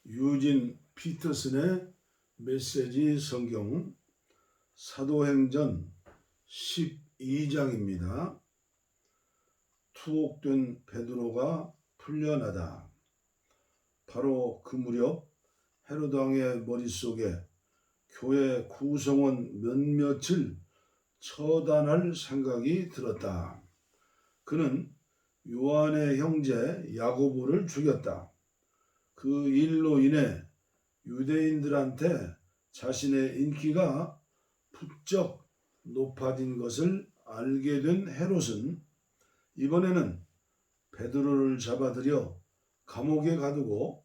유진 피터슨의 메시지 성경 사도행전 12장입니다. 투옥된 베드로가 풀려나다. 바로 그 무렵 헤로드 왕의 머릿속에 교회 구성원 몇몇을 처단할 생각이 들었다. 그는 요한의 형제 야고보를 죽였다. 그 일로 인해 유대인들한테 자신의 인기가 부쩍 높아진 것을 알게 된 헤롯은 이번에는 베드로를 잡아들여 감옥에 가두고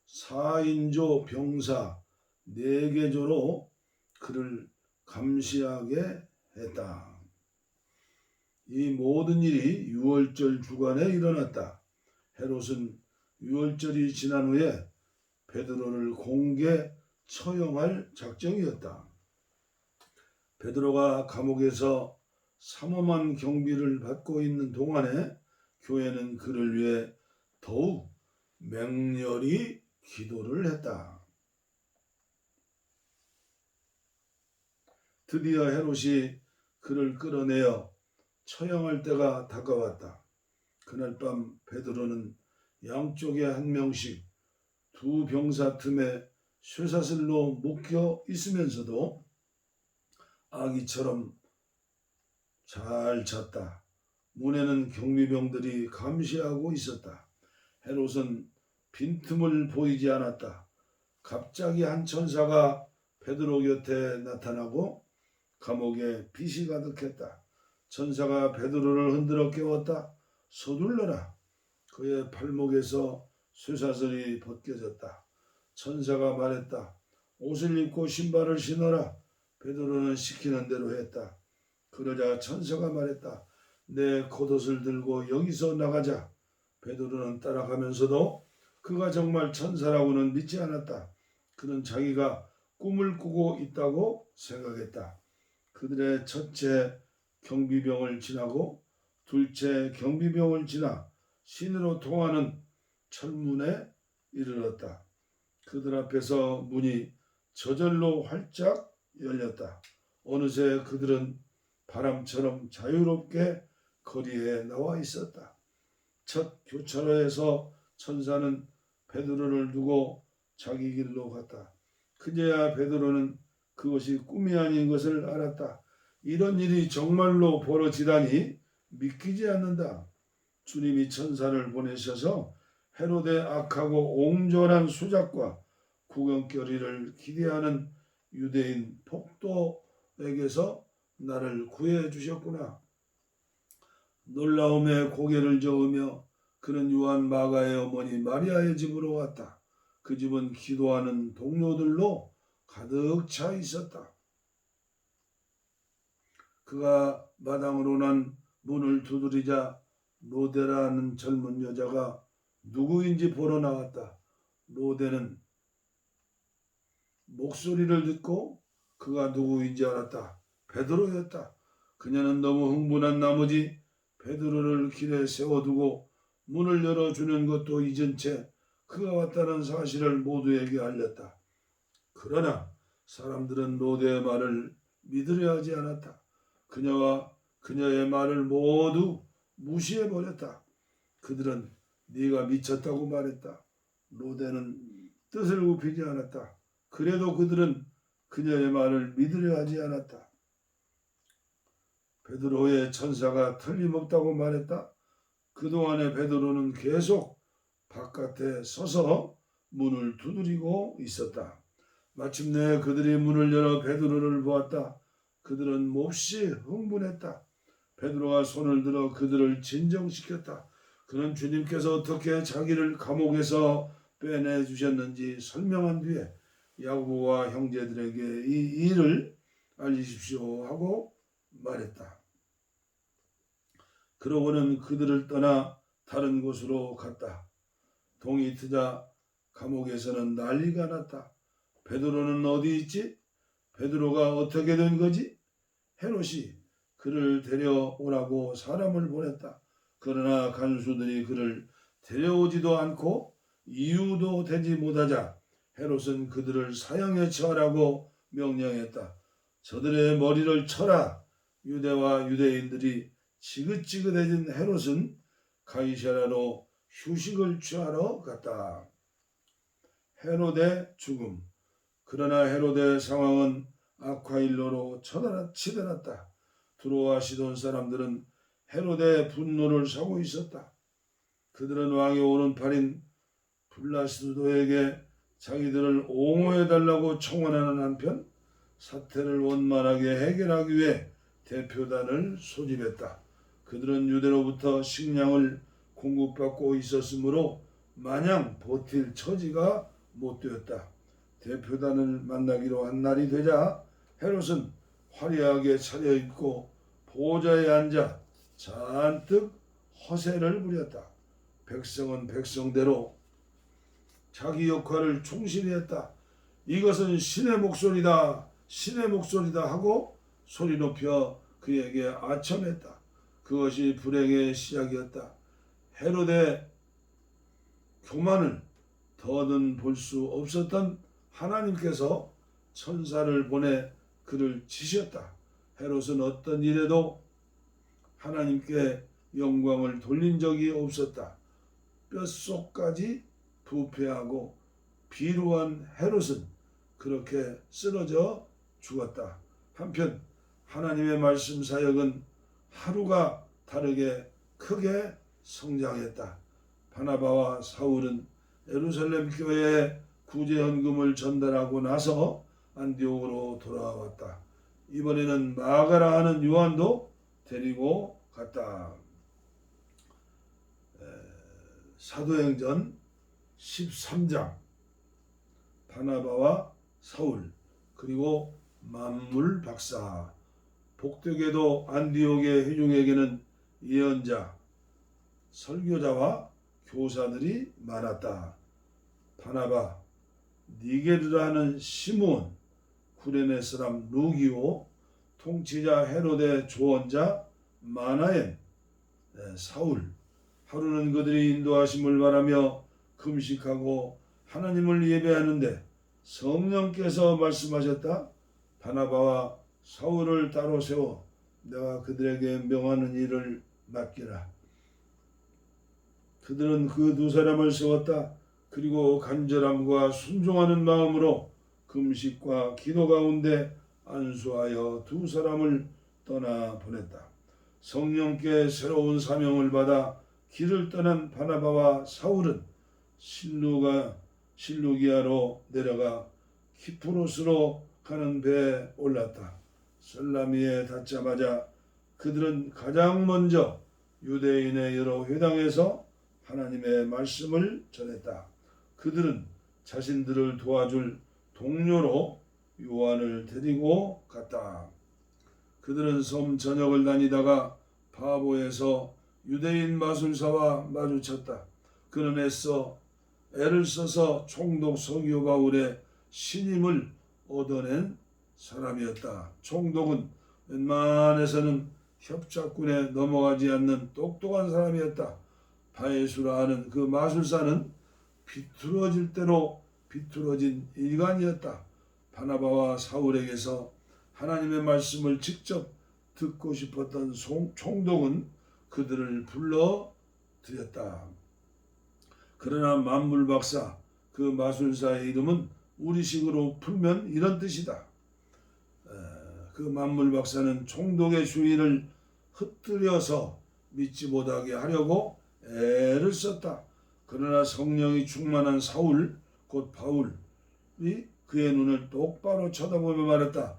4인조 병사 4개조로 그를 감시하게 했다. 이 모든 일이 유월절 주간에 일어났다. 헤롯은 유월절이 지난 후에 베드로를 공개 처형할 작정이었다. 베드로가 감옥에서 삼엄한 경비를 받고 있는 동안에 교회는 그를 위해 더욱 맹렬히 기도를 했다. 드디어 헤롯이 그를 끌어내어 처형할 때가 다가왔다. 그날 밤 베드로는 양쪽에 한 명씩 두 병사 틈에 쇠사슬로 묶여 있으면서도 아기처럼 잘 잤다. 문에는 경비병들이 감시하고 있었다. 헤롯은 빈틈을 보이지 않았다. 갑자기 한 천사가 베드로 곁에 나타나고 감옥에 빛이 가득했다. 천사가 베드로를 흔들어 깨웠다. 서둘러라. 그의 팔목에서 쇠사슬이 벗겨졌다. 천사가 말했다. 옷을 입고 신발을 신어라. 베드로는 시키는 대로 했다. 그러자 천사가 말했다. 내 겉옷을 들고 여기서 나가자. 베드로는 따라가면서도 그가 정말 천사라고는 믿지 않았다. 그는 자기가 꿈을 꾸고 있다고 생각했다. 그들의 첫째 경비병을 지나고 둘째 경비병을 지나 신으로 통하는 철문에 이르렀다. 그들 앞에서 문이 저절로 활짝 열렸다. 어느새 그들은 바람처럼 자유롭게 거리에 나와 있었다. 첫 교차로에서 천사는 베드로를 두고 자기 길로 갔다. 그제야 베드로는 그것이 꿈이 아닌 것을 알았다. 이런 일이 정말로 벌어지다니 믿기지 않는다. 주님이 천사를 보내셔서 헤롯의 악하고 옹졸한 수작과 구경거리를 기대하는 유대인 폭도에게서 나를 구해 주셨구나. 놀라움에 고개를 저으며 그는 요한 마가의 어머니 마리아의 집으로 왔다. 그 집은 기도하는 동료들로 가득 차 있었다. 그가 마당으로 난 문을 두드리자 로데라는 젊은 여자가 누구인지 보러 나왔다. 로데는 목소리를 듣고 그가 누구인지 알았다. 베드로였다. 그녀는 너무 흥분한 나머지 베드로를 길에 세워두고 문을 열어주는 것도 잊은 채 그가 왔다는 사실을 모두에게 알렸다. 그러나 사람들은 로데의 말을 믿으려 하지 않았다. 그녀와 그녀의 말을 모두 무시해버렸다. 그들은 네가 미쳤다고 말했다. 로데는 뜻을 굽히지 않았다. 그래도 그들은 그녀의 말을 믿으려 하지 않았다. 베드로의 천사가 틀림없다고 말했다. 그동안에 베드로는 계속 바깥에 서서 문을 두드리고 있었다. 마침내 그들이 문을 열어 베드로를 보았다. 그들은 몹시 흥분했다. 베드로가 손을 들어 그들을 진정시켰다. 그는 주님께서 어떻게 자기를 감옥에서 빼내주셨는지 설명한 뒤에 야고보와 형제들에게 이 일을 알리십시오 하고 말했다. 그러고는 그들을 떠나 다른 곳으로 갔다. 동이 트자 감옥에서는 난리가 났다. 베드로는 어디 있지? 베드로가 어떻게 된 거지? 헤롯이 그를 데려오라고 사람을 보냈다. 그러나 간수들이 그를 데려오지도 않고 이유도 되지 못하자 헤롯은 그들을 사형에 처하라고 명령했다. 저들의 머리를 쳐라. 유대와 유대인들이 지긋지긋해진 헤롯은 가이사랴로 휴식을 취하러 갔다. 헤롯의 죽음. 그러나 헤롯의 상황은 악화일로로 치달았다. 두로와 시돈 사람들은 헤롯의 분노를 사고 있었다. 그들은 왕의 오른팔인 블라스도에게 자기들을 옹호해달라고 청원하는 한편 사태를 원만하게 해결하기 위해 대표단을 소집했다. 그들은 유대로부터 식량을 공급받고 있었으므로 마냥 버틸 처지가 못 되었다. 대표단을 만나기로 한 날이 되자 헤롯은 화려하게 차려입고 보좌에 앉아 잔뜩 허세를 부렸다. 백성은 백성대로 자기 역할을 충실히 했다. 이것은 신의 목소리다, 신의 목소리다 하고 소리 높여 그에게 아첨했다. 그것이 불행의 시작이었다. 헤롯의 교만을 더는 볼 수 없었던 하나님께서 천사를 보내 그를 치셨다. 헤롯은 어떤 일에도 하나님께 영광을 돌린 적이 없었다. 뼛속까지 부패하고 비루한 헤롯은 그렇게 쓰러져 죽었다. 한편 하나님의 말씀 사역은 하루가 다르게 크게 성장했다. 바나바와 사울은 예루살렘 교회에 구제헌금을 전달하고 나서 안디옥으로 돌아왔다. 이번에는 마가라 하는 요한도 데리고 갔다. 사도행전 13장 바나바와 사울 그리고 만물 박사. 복되게도 안디옥의 회중에게는 예언자, 설교자와 교사들이 많았다. 바나바, 니게르라는 시므온, 구레네 사람 루기오, 통치자 헤롯의 조언자 마나엔, 사울. 하루는 그들이 인도하심을 바라며 금식하고 하나님을 예배하는데 성령께서 말씀하셨다. 바나바와 사울을 따로 세워 내가 그들에게 명하는 일을 맡기라. 그들은 그 두 사람을 세웠다. 그리고 간절함과 순종하는 마음으로 금식과 기도 가운데 안수하여 두 사람을 떠나 보냈다. 성령께 새로운 사명을 받아 길을 떠난 바나바와 사울은 실루기아로 내려가 키프로스로 가는 배에 올랐다. 설라미에 닿자마자 그들은 가장 먼저 유대인의 여러 회당에서 하나님의 말씀을 전했다. 그들은 자신들을 도와줄 동료로 요한을 데리고 갔다. 그들은 섬 전역을 다니다가 바보에서 유대인 마술사와 마주쳤다. 그는 애를 써서 총독 서기오 바울의 신임을 얻어낸 사람이었다. 총독은 웬만해서는 협작군에 넘어가지 않는 똑똑한 사람이었다. 바에수라 하는 그 마술사는 비뚤어질 대로 비뚤어진 일간이었다. 바나바와 사울에게서 하나님의 말씀을 직접 듣고 싶었던 총독은 그들을 불러들였다. 그러나 만물박사, 그 마술사의 이름은 우리식으로 풀면 이런 뜻이다. 그 만물박사는 총독의 주의를 흩뜨려서 믿지 못하게 하려고 애를 썼다. 그러나 성령이 충만한 사울, 곧 바울이 그의 눈을 똑바로 쳐다보며 말했다.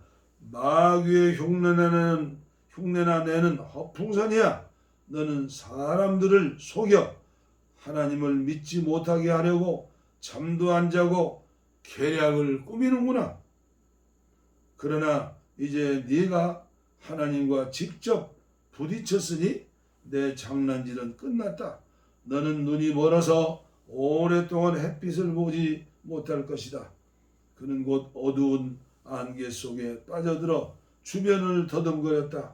마귀의 흉내나 내는 허풍선이야. 너는 사람들을 속여 하나님을 믿지 못하게 하려고 잠도 안 자고 계략을 꾸미는구나. 그러나 이제 네가 하나님과 직접 부딪혔으니 내 장난질은 끝났다. 너는 눈이 멀어서 오랫동안 햇빛을 보지 못할 것이다. 그는 곧 어두운 안개 속에 빠져들어 주변을 더듬거렸다.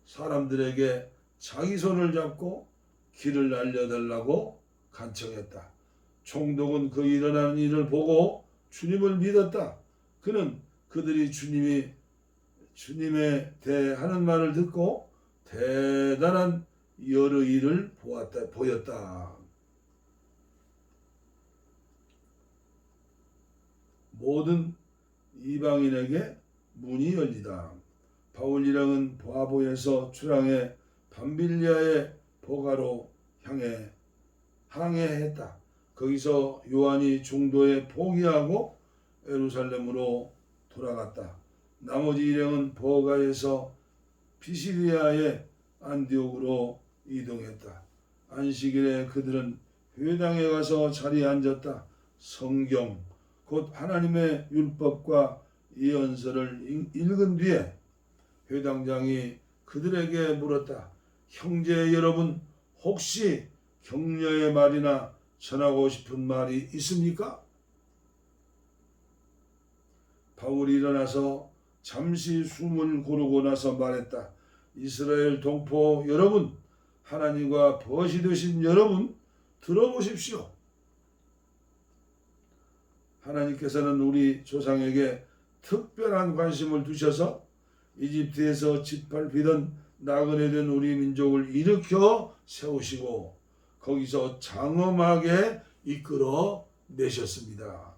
사람들에게 자기 손을 잡고 길을 알려달라고 간청했다. 총독은 그 일어나는 일을 보고 주님을 믿었다. 그는 그들이 주님에 대해 하는 말을 듣고 대단한 여러 일을 보였다. 모든 이방인에게 문이 열리다. 바울이랑은 바보에서 출항해 밤빌리아의 보가로 항해했다. 거기서 요한이 중도에 포기하고 예루살렘으로 돌아갔다. 나머지 일행은 버가에서 피시디아의 안디옥으로 이동했다. 안식일에 그들은 회당에 가서 자리에 앉았다. 성경 곧 하나님의 율법과 예언서를 읽은 뒤에 회당장이 그들에게 물었다. 형제 여러분, 혹시 격려의 말이나 전하고 싶은 말이 있습니까? 바울이 일어나서 잠시 숨을 고르고 나서 말했다. 이스라엘 동포 여러분, 하나님과 벗이 되신 여러분, 들어보십시오. 하나님께서는 우리 조상에게 특별한 관심을 두셔서 이집트에서 짓밟히던 나그네 된 우리 민족을 일으켜 세우시고 거기서 장엄하게 이끌어 내셨습니다.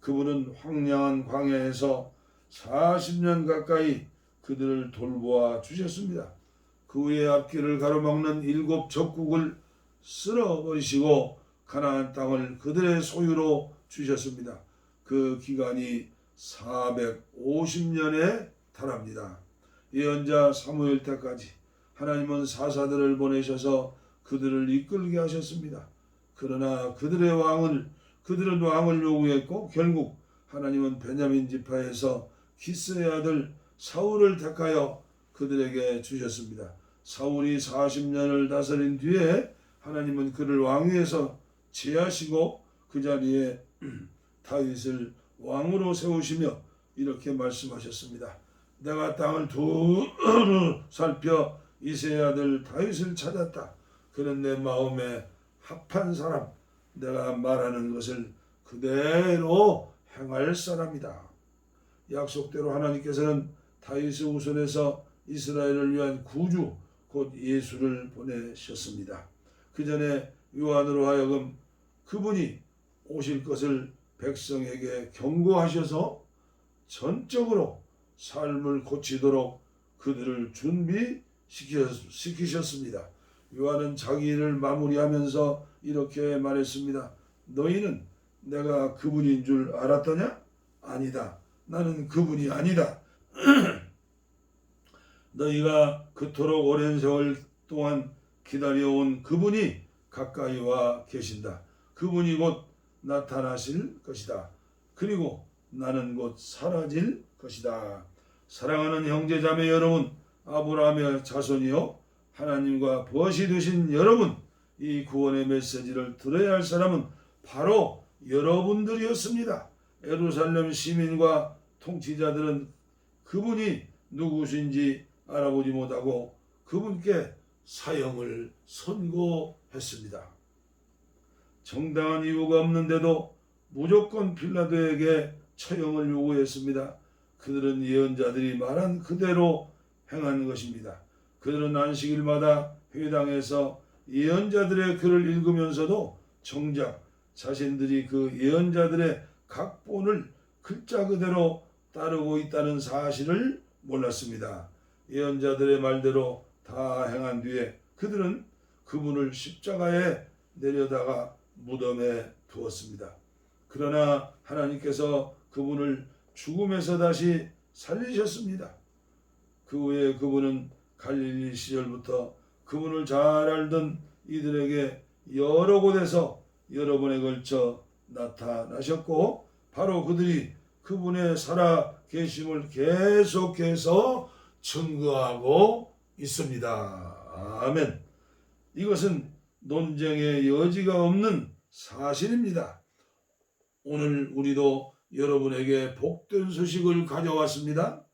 그분은 황량한 광야에서 40년 가까이 그들을 돌보아 주셨습니다. 그 후에 앞길을 가로막는 7 적국을 쓸어버리시고 가나안 땅을 그들의 소유로 주셨습니다. 그 기간이 450년에 달합니다. 예언자 사무엘 때까지 하나님은 사사들을 보내셔서 그들을 이끌게 하셨습니다. 그러나 그들은 왕을 요구했고 결국 하나님은 베냐민 지파에서 기스의 아들 사울을 택하여 그들에게 주셨습니다. 사울이 40년을 다스린 뒤에 하나님은 그를 왕위에서 제하시고 그 자리에 다윗을 왕으로 세우시며 이렇게 말씀하셨습니다. 내가 땅을 두루 살펴 이새의 아들 다윗을 찾았다. 그는 내 마음에 합한 사람, 내가 말하는 것을 그대로 행할 사람이다. 약속대로 하나님께서는 다윗의 후손에서 이스라엘을 위한 구주 곧 예수를 보내셨습니다. 그 전에 요한으로 하여금 그분이 오실 것을 백성에게 경고하셔서 전적으로 삶을 고치도록 그들을 준비시키셨습니다. 요한은 자기 일을 마무리하면서 이렇게 말했습니다. 너희는 내가 그분인 줄 알았더냐? 아니다. 나는 그분이 아니다. 너희가 그토록 오랜 세월 동안 기다려온 그분이 가까이 와 계신다. 그분이 곧 나타나실 것이다. 그리고 나는 곧 사라질 것이다. 사랑하는 형제자매 여러분, 아브라함의 자손이요 하나님과 벗이 되신 여러분, 이 구원의 메시지를 들어야 할 사람은 바로 여러분들이었습니다. 예루살렘 시민과 통치자들은 그분이 누구신지 알아보지 못하고 그분께 사형을 선고했습니다. 정당한 이유가 없는데도 무조건 빌라도에게 처형을 요구했습니다. 그들은 예언자들이 말한 그대로 행한 것입니다. 그들은 안식일마다 회당에서 예언자들의 글을 읽으면서도 정작 자신들이 그 예언자들의 각본을 글자 그대로 따르고 있다는 사실을 몰랐습니다. 예언자들의 말대로 다 행한 뒤에 그들은 그분을 십자가에 내려다가 무덤에 두었습니다. 그러나 하나님께서 그분을 죽음에서 다시 살리셨습니다. 그 후에 그분은 갈릴리 시절부터 그분을 잘 알던 이들에게 여러 곳에서 여러 번에 걸쳐 나타나셨고 바로 그들이 그분의 살아 계심을 계속해서 증거하고 있습니다. 아멘. 이것은 논쟁의 여지가 없는 사실입니다. 오늘 우리도 여러분에게 복된 소식을 가져왔습니다.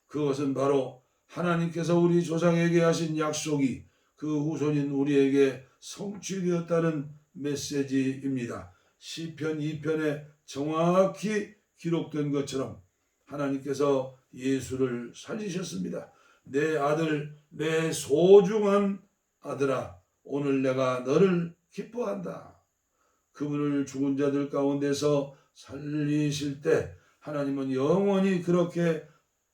그것은 바로 하나님께서 우리 조상에게 하신 약속이 그 후손인 우리에게 성취되었다는 메시지입니다. 시편 2편에 정확히 기록된 것처럼 하나님께서 예수를 살리셨습니다. 내 아들, 내 소중한 아들아, 오늘 내가 너를 기뻐한다. 그분을 죽은 자들 가운데서 살리실 때 하나님은 영원히 그렇게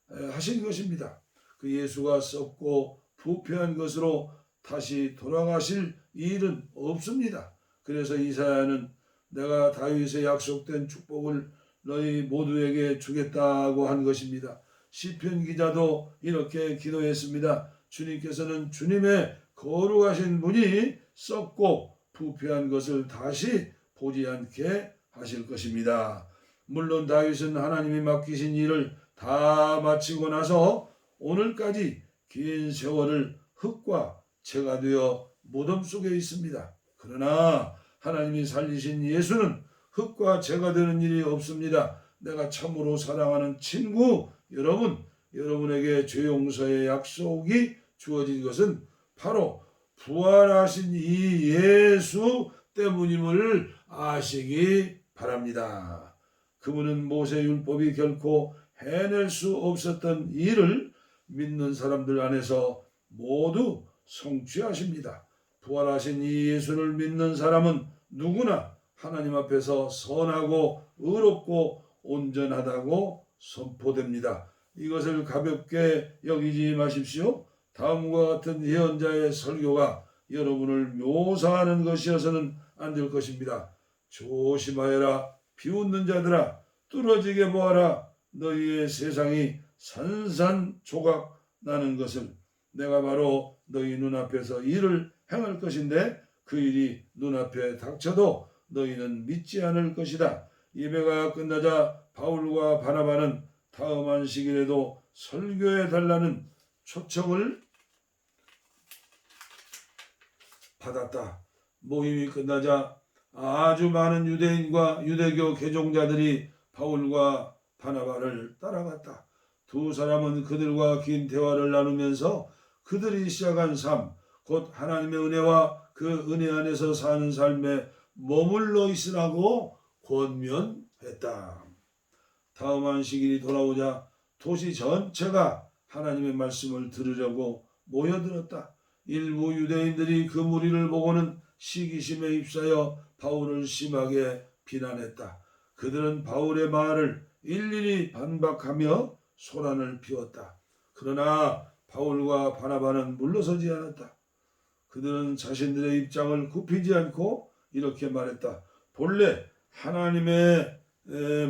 하신 것입니다. 그 예수가 썩고 부패한 것으로 다시 돌아가실 일은 없습니다. 그래서 이사야는 내가 다윗의 약속된 축복을 너희 모두에게 주겠다고 한 것입니다. 시편 기자도 이렇게 기도했습니다. 주님께서는 주님의 거룩하신 분이 썩고 부패한 것을 다시 보지 않게 하실 것입니다. 물론 다윗은 하나님이 맡기신 일을 다 마치고 나서 오늘까지 긴 세월을 흙과 재가 되어 무덤 속에 있습니다. 그러나 하나님이 살리신 예수는 흙과 재가 되는 일이 없습니다. 내가 참으로 사랑하는 친구 여러분, 여러분에게 죄 용서의 약속이 주어진 것은 바로 부활하신 이 예수 때문임을 아시기 바랍니다. 그분은 모세율법이 결코 해낼 수 없었던 일을 믿는 사람들 안에서 모두 성취하십니다. 부활하신 이 예수를 믿는 사람은 누구나 하나님 앞에서 선하고 의롭고 온전하다고 선포됩니다. 이것을 가볍게 여기지 마십시오. 다음과 같은 예언자의 설교가 여러분을 묘사하는 것이어서는 안 될 것입니다. 조심하여라, 비웃는 자들아, 뚫어지게 보아라. 너희의 세상이 산산조각 나는 것을 내가 바로 너희 눈앞에서 일을 행할 것인데 그 일이 눈앞에 닥쳐도 너희는 믿지 않을 것이다. 예배가 끝나자 바울과 바나바는 다음 안식일에도 설교해 달라는 초청을 받았다. 모임이 끝나자 아주 많은 유대인과 유대교 개종자들이 바울과 바나바를 따라갔다. 두 사람은 그들과 긴 대화를 나누면서 그들이 시작한 삶, 곧 하나님의 은혜와 그 은혜 안에서 사는 삶에 머물러 있으라고 권면했다. 다음 안식일이 돌아오자 도시 전체가 하나님의 말씀을 들으려고 모여들었다. 일부 유대인들이 그 무리를 보고는 시기심에 휩싸여 바울을 심하게 비난했다. 그들은 바울의 말을 일일이 반박하며 소란을 피웠다. 그러나 바울과 바나바는 물러서지 않았다. 그들은 자신들의 입장을 굽히지 않고 이렇게 말했다. 본래 하나님의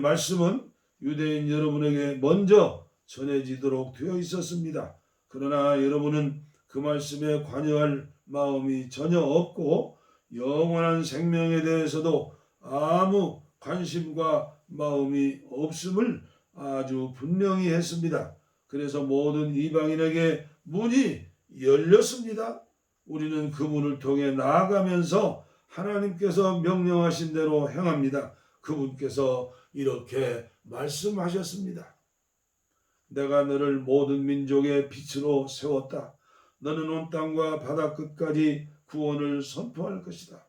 말씀은 유대인 여러분에게 먼저 전해지도록 되어 있었습니다. 그러나 여러분은 그 말씀에 관여할 마음이 전혀 없고 영원한 생명에 대해서도 아무 관심과 마음이 없음을 아주 분명히 했습니다. 그래서 모든 이방인에게 문이 열렸습니다. 우리는 그 문을 통해 나아가면서 하나님께서 명령하신 대로 행합니다. 그분께서 이렇게 말씀하셨습니다. 내가 너를 모든 민족의 빛으로 세웠다. 너는 온 땅과 바다 끝까지 구원을 선포할 것이다.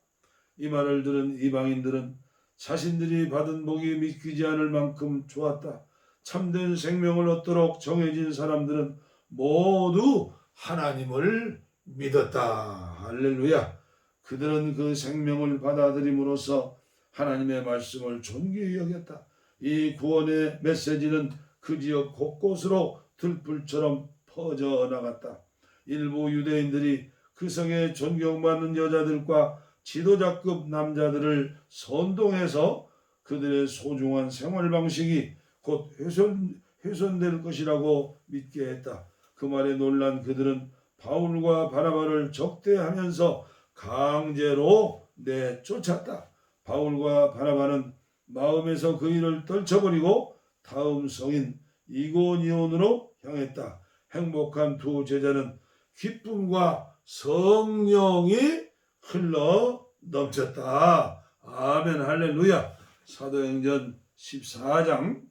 이 말을 들은 이방인들은 자신들이 받은 복이 믿기지 않을 만큼 좋았다. 참된 생명을 얻도록 정해진 사람들은 모두 하나님을 믿었다. 할렐루야. 그들은 그 생명을 받아들임으로써 하나님의 말씀을 존귀히 여겼다. 이 구원의 메시지는 그 지역 곳곳으로 들불처럼 퍼져나갔다. 일부 유대인들이 그 성에 존경받는 여자들과 지도자급 남자들을 선동해서 그들의 소중한 생활 방식이 곧 훼손될 것이라고 믿게 했다. 그 말에 놀란 그들은 바울과 바나바를 적대하면서 강제로 내쫓았다. 바울과 바나바는 마음에서 그 일을 떨쳐버리고 다음 성인 이고니온으로 향했다. 행복한 두 제자는 기쁨과 성령이 흘러 넘쳤다. 아멘 할렐루야. 사도행전 14장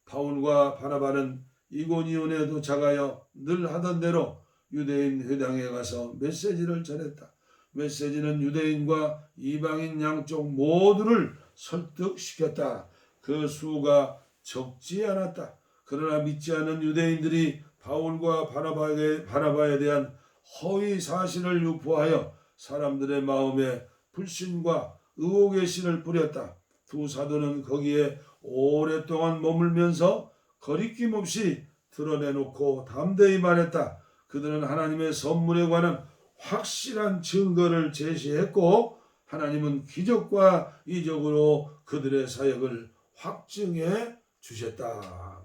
바울과 바나바는 이고니온에 도착하여 늘 하던 대로 유대인 회당에 가서 메시지를 전했다. 메시지는 유대인과 이방인 양쪽 모두를 설득시켰다. 그 수가 적지 않았다. 그러나 믿지 않는 유대인들이 바울과 바나바에 대한 허위 사실을 유포하여 사람들의 마음에 불신과 의혹의 씨를 뿌렸다. 두 사도는 거기에 오랫동안 머물면서 거리낌 없이 드러내놓고 담대히 말했다. 그들은 하나님의 선물에 관한 확실한 증거를 제시했고 하나님은 기적과 이적으로 그들의 사역을 확증해 주셨다.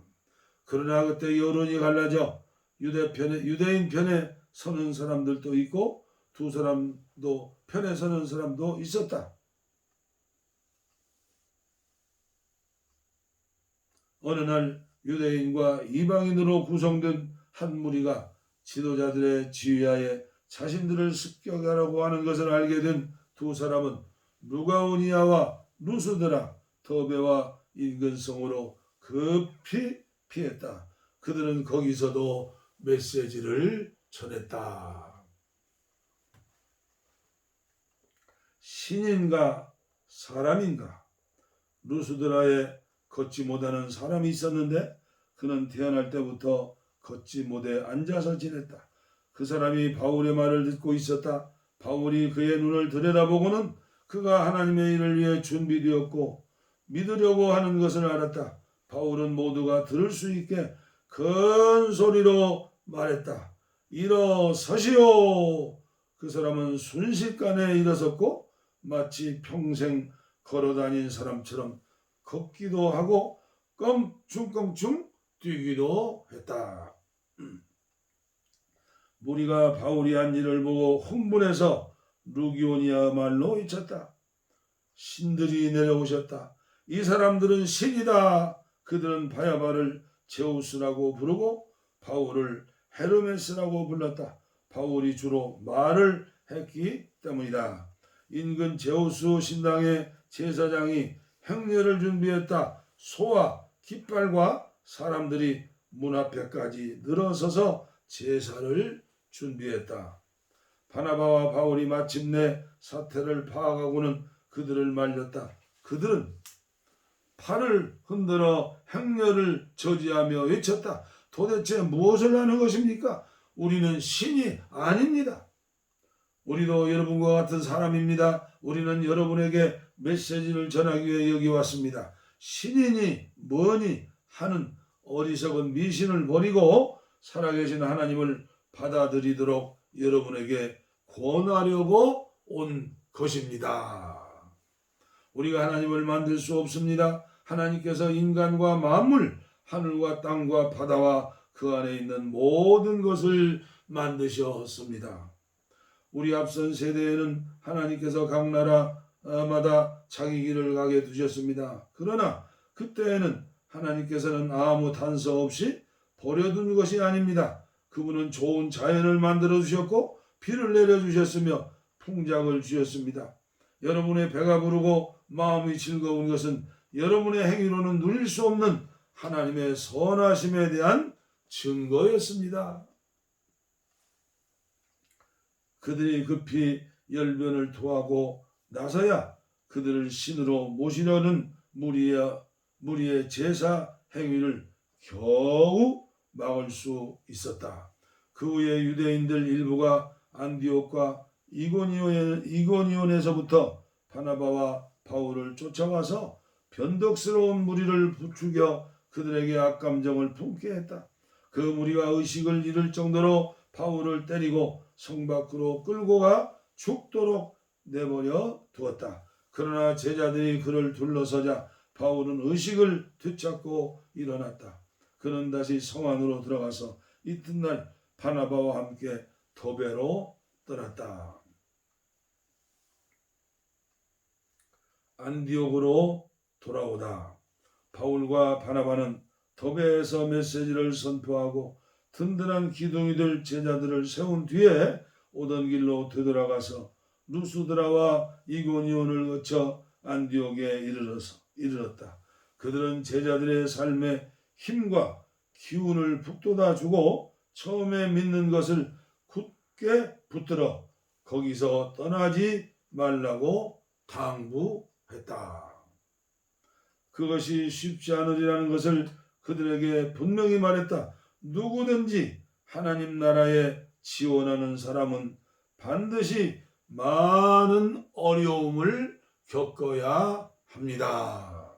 그러나 그때 여론이 갈라져 유대인 편에 서는 사람들도 있고 두 사람도 편에 서는 사람도 있었다. 어느 날 유대인과 이방인으로 구성된 한 무리가 지도자들의 지휘하에 자신들을 습격하려고 하는 것을 알게 된 두 사람은 루가오니아와 루스드라, 더베와 인근 성으로 급히 피했다. 그들은 거기서도 메시지를 전했다. 신인가 사람인가? 루스드라에 걷지 못하는 사람이 있었는데 그는 태어날 때부터 걷지 못해 앉아서 지냈다. 그 사람이 바울의 말을 듣고 있었다. 바울이 그의 눈을 들여다보고는 그가 하나님의 일을 위해 준비되었고 믿으려고 하는 것을 알았다. 바울은 모두가 들을 수 있게 큰 소리로 말했다. 일어서시오. 그 사람은 순식간에 일어섰고 마치 평생 걸어다닌 사람처럼 걷기도 하고 껑충껑충 뛰기도 했다. 무리가 바울이 한 일을 보고 흥분해서 루기오니아 말로 외쳤다. 신들이 내려오셨다. 이 사람들은 신이다. 그들은 바야바를 제우스라고 부르고 바울을 헤르메스라고 불렀다. 바울이 주로 말을 했기 때문이다. 인근 제우스 신당의 제사장이 행렬을 준비했다. 소와 깃발과 사람들이 문 앞에까지 늘어서서 제사를 준비했다. 바나바와 바울이 마침내 사태를 파악하고는 그들을 말렸다. 그들은 팔을 흔들어 행렬을 저지하며 외쳤다. 도대체 무엇을 하는 것입니까? 우리는 신이 아닙니다. 우리도 여러분과 같은 사람입니다. 우리는 여러분에게 메시지를 전하기 위해 여기 왔습니다. 신이니 뭐니 하는 어리석은 미신을 버리고 살아계신 하나님을 받아들이도록 여러분에게 권하려고 온 것입니다. 우리가 하나님을 만들 수 없습니다. 하나님께서 인간과 만물, 하늘과 땅과 바다와 그 안에 있는 모든 것을 만드셨습니다. 우리 앞선 세대에는 하나님께서 각 나라마다 자기 길을 가게 두셨습니다. 그러나 그때에는 하나님께서는 아무 단서 없이 버려둔 것이 아닙니다. 그분은 좋은 자연을 만들어 주셨고 비를 내려 주셨으며 풍작을 주셨습니다. 여러분의 배가 부르고 마음이 즐거운 것은 여러분의 행위로는 누릴 수 없는 하나님의 선하심에 대한 증거였습니다. 그들이 급히 열변을 토하고 나서야 그들을 신으로 모시려는 무리의 제사 행위를 겨우 막을 수 있었다. 그 후에 유대인들 일부가 안디옥과 이고니온에서부터 바나바와 바울을 쫓아와서 변덕스러운 무리를 부추겨 그들에게 악감정을 품게 했다. 그 무리가 의식을 잃을 정도로 바울을 때리고 성 밖으로 끌고 가 죽도록 내버려 두었다. 그러나 제자들이 그를 둘러서자 바울은 의식을 되찾고 일어났다. 그는 다시 성 안으로 들어가서 이튿날 바나바와 함께 더베로 떠났다. 안디옥으로 돌아오다. 바울과 바나바는 더베에서 메시지를 선포하고 든든한 기둥이 될 제자들을 세운 뒤에 오던 길로 되돌아가서 루스드라와 이고니온을 거쳐 안디옥에 이르렀다. 그들은 제자들의 삶에 힘과 기운을 북돋아 주고 처음에 믿는 것을 굳게 붙들어 거기서 떠나지 말라고 당부했다. 그것이 쉽지 않으리라는 것을 그들에게 분명히 말했다. 누구든지 하나님 나라에 지원하는 사람은 반드시 많은 어려움을 겪어야 합니다.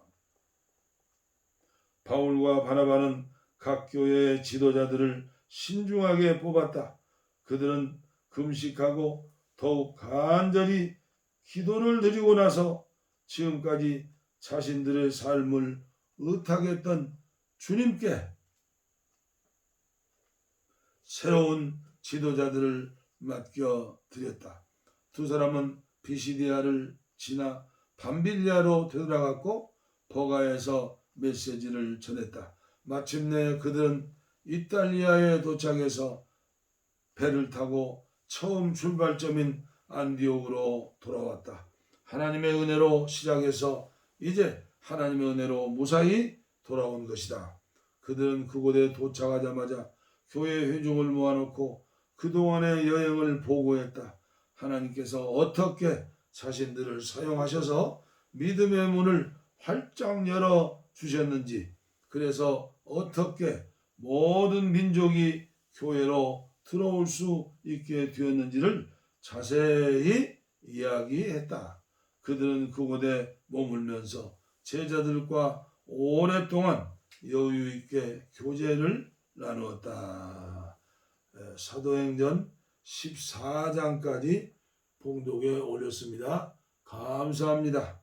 바울과 바나바는 각 교회의 지도자들을 신중하게 뽑았다. 그들은 금식하고 더욱 간절히 기도를 드리고 나서 지금까지 자신들의 삶을 의탁했던 주님께 새로운 지도자들을 맡겨드렸다. 두 사람은 비시디아를 지나 밤빌리아로 되돌아갔고 버가에서 메시지를 전했다. 마침내 그들은 이탈리아에 도착해서 배를 타고 처음 출발점인 안디옥으로 돌아왔다. 하나님의 은혜로 시작해서 이제 하나님의 은혜로 무사히 돌아온 것이다. 그들은 그곳에 도착하자마자 교회 회중을 모아놓고 그동안의 여행을 보고했다. 하나님께서 어떻게 자신들을 사용하셔서 믿음의 문을 활짝 열어주셨는지, 그래서 어떻게 모든 민족이 교회로 들어올 수 있게 되었는지를 자세히 이야기했다. 그들은 그곳에 머물면서 제자들과 오랫동안 여유 있게 교제를 나누었다. 사도행전 14장까지 봉독에 올렸습니다. 감사합니다.